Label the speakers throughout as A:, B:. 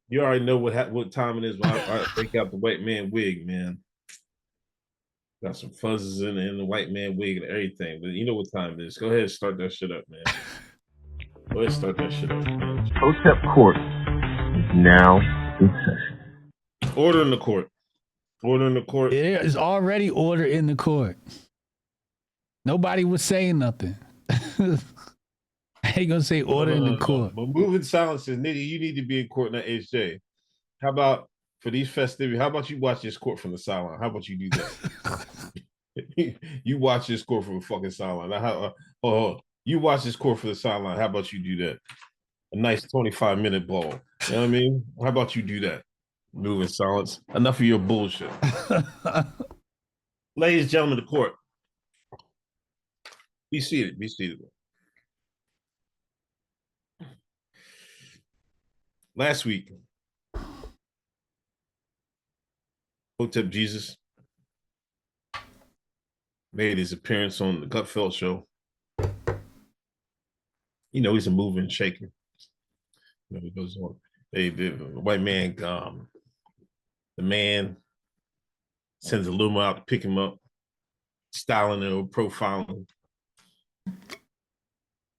A: You already know what time it is when I break out the white man wig, man. Got some fuzzes in the white man wig and everything. But you know what time it is. Go ahead and start that shit up, man. Go ahead and start that shit up, man.
B: Hotep Court is now in session.
A: Order in the court. Order in the court.
C: There is already order in the court. Nobody was saying nothing. I ain't gonna say order in the court.
A: But moving silences, nigga, you need to be in court, not HJ. How about for these festivities? How about you watch this court from the sideline? How about you do that? You watch this court from the fucking sideline. You watch this court from the sideline. How about you do that? A nice 25-minute ball. You know what I mean? How about you do that? Moving silence. Enough of your bullshit. Ladies and gentlemen of the court, be seated. Be seated. Last week, Hotep Jesus made his appearance on the Gutfeld show. You know, he's a mover and shaker. You know, he goes on. The white man, the man sends a limo out to pick him up, styling and profiling.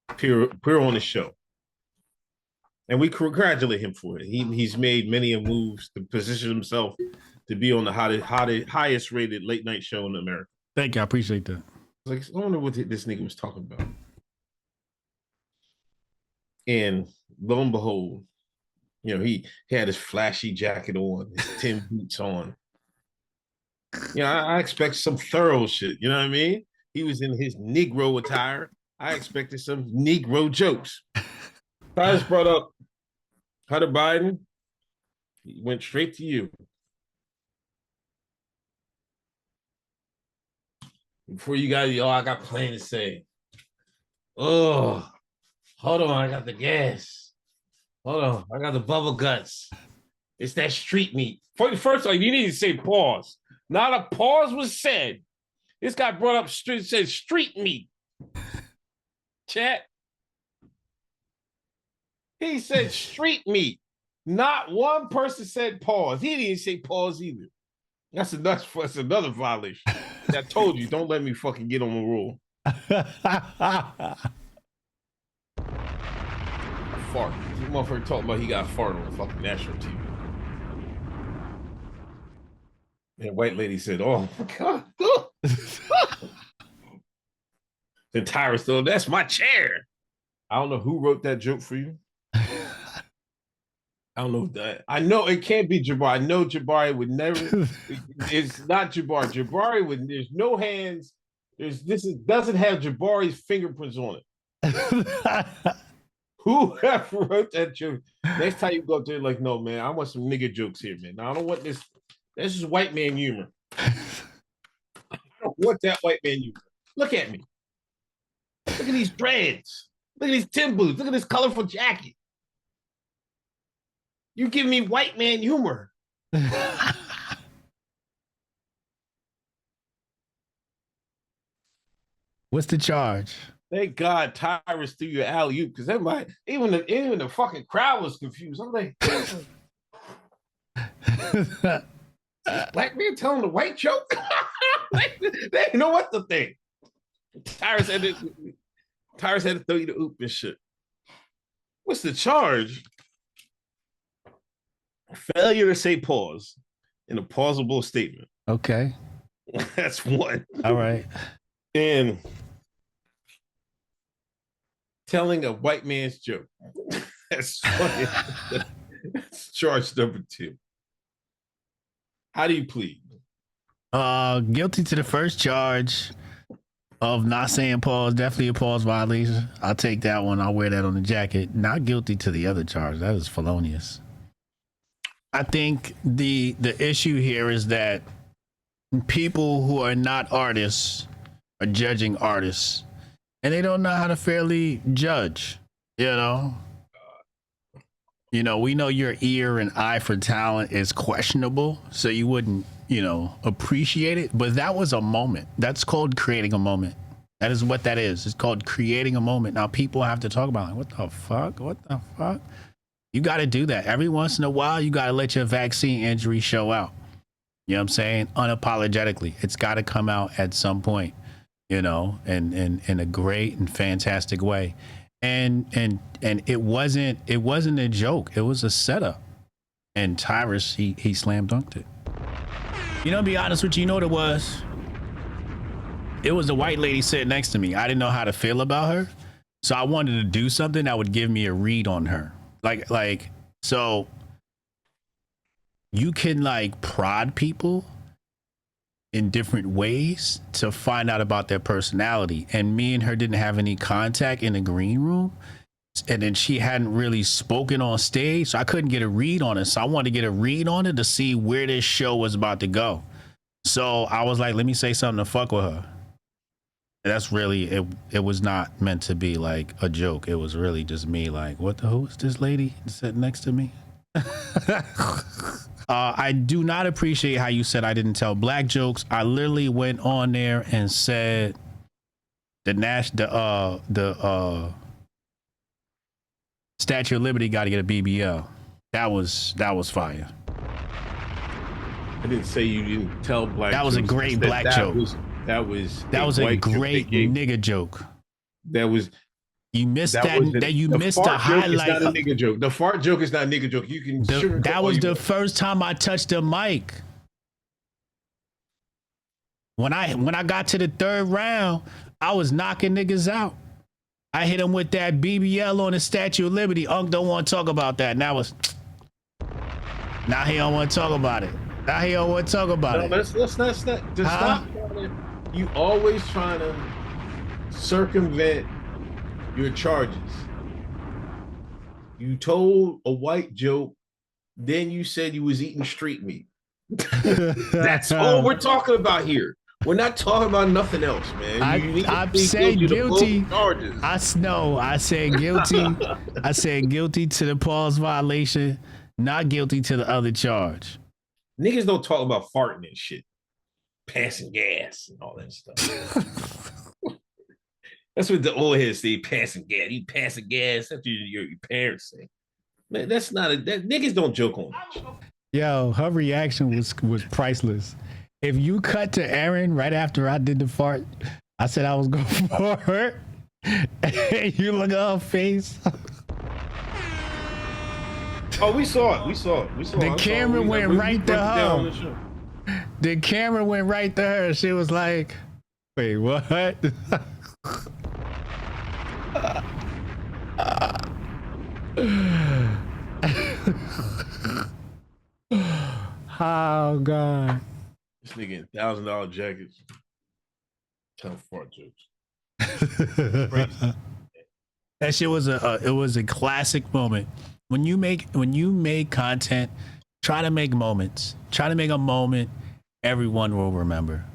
A: Appear on the show. And we congratulate him for it. He's made many moves to position himself to be on the highest rated late night show in America.
C: Thank you. I appreciate that.
A: Like, I wonder what this nigga was talking about. And lo and behold, you know, he had his flashy jacket on, his tin boots on. You know, I expect some thorough shit. You know what I mean? He was in his Negro attire. I expected some Negro jokes. I just brought up Hunter Biden. He went straight to you. Before you guys, I got plenty to say. Oh, hold on, I got the gas. Hold on, I got the bubble guts. It's that street meat. First of all, you need to say pause. Not a pause was said. This guy brought up said street meat. Chat. He said street meat. Not one person said pause. He didn't say pause either. That's another violation. I told you, don't let me fucking get on the rule. Fart. This motherfucker talking about he got fart on fucking national TV. And white lady said, "Oh my god." Then Tyra still, that's my chair. I don't know who wrote that joke for you. I don't know that. I know it can't be Jabari. I know Jabari would never. It's not Jabari. Jabari would. There's no hands. Doesn't have Jabari's fingerprints on it. Whoever wrote that joke. Next time you go up there, like, no, man, I want some nigga jokes here, man. Now, I don't want this. This is white man humor. I don't want that white man humor. Look at me. Look at these dreads. Look at these tin boots. Look at this colorful jacket. You give me white man humor.
C: What's the charge?
A: Thank God Tyrus threw your alley oop, because that might even the fucking crowd was confused. I'm like, black man telling the white joke. They didn't know what to think. Tyrus had to throw you the oop and shit. What's the charge? Failure to say pause in a pausable statement.
C: Okay.
A: That's one.
C: All right.
A: And telling a white man's joke. That's funny. That's charge number 2. How do you plead?
C: Guilty to the first charge of not saying pause. Definitely a pause violation. I'll take that one. I'll wear that on the jacket. Not guilty to the other charge. That is felonious. I think the issue here is that people who are not artists are judging artists, and they don't know how to fairly judge. You know, we know your ear and eye for talent is questionable, so you wouldn't, appreciate it. But that was a moment. That's called creating a moment. That is what that is. It's called creating a moment. Now people have to talk about, like, what the fuck? What the fuck? You got to do that every once in a while. You got to let your vaccine injury show out. You know what I'm saying? Unapologetically, it's got to come out at some point. You know, and in a great and fantastic way. And it wasn't a joke. It was a setup. And Tyrus, he slam dunked it. You know, to be honest with you, you know what it was? It was a white lady sitting next to me. I didn't know how to feel about her. So I wanted to do something that would give me a read on her. Like, so you can like prod people in different ways to find out about their personality. And me and her didn't have any contact in the green room. And then she hadn't really spoken on stage, so I couldn't get a read on it. So I wanted to get a read on it to see where this show was about to go. So I was like, let me say something to fuck with her. And that's really, it was not meant to be like a joke. It was really just me like, who is this lady sitting next to me? I do not appreciate how you said I didn't tell black jokes. I literally went on there and said the Statue of Liberty got to get a BBL. That was fire.
A: I didn't say you didn't tell black.
C: That was a great black joke.
A: That was
C: a great nigga joke.
A: That was.
C: You missed that you missed the highlight.
A: It's not a nigga joke. The fart joke is not a nigga joke. You can.
C: That was the first time I touched the mic. When I got to the third round, I was knocking niggas out. I hit him with that BBL on the Statue of Liberty. Unc don't want to talk about that. Now he don't want to talk about it. Let's not. Stop.
A: You always trying to circumvent your charges. You told a white joke, then you said you was eating street meat. That's all we're talking about here. We're not talking about nothing else, man.
C: I'm saying guilty. I said guilty. I said guilty to the pause violation, not guilty to the other charge.
A: Niggas don't talk about farting and shit, passing gas and all that stuff. That's what the old heads say, passing gas. You passing gas. That's what your parents say. Man, that's not that niggas don't joke on that shit.
C: Yo, her reaction was priceless. If you cut to Aaron right after I did the fart, I said I was going for her. And you look at her face.
A: Oh, we saw it.
C: The camera went right to her. The camera went right to her. She was like, wait, what? Oh, God.
A: This nigga in $1,000 jackets. Tell fart jokes.
C: That shit was a classic moment. When you make content, try to make moments. Try to make a moment everyone will remember.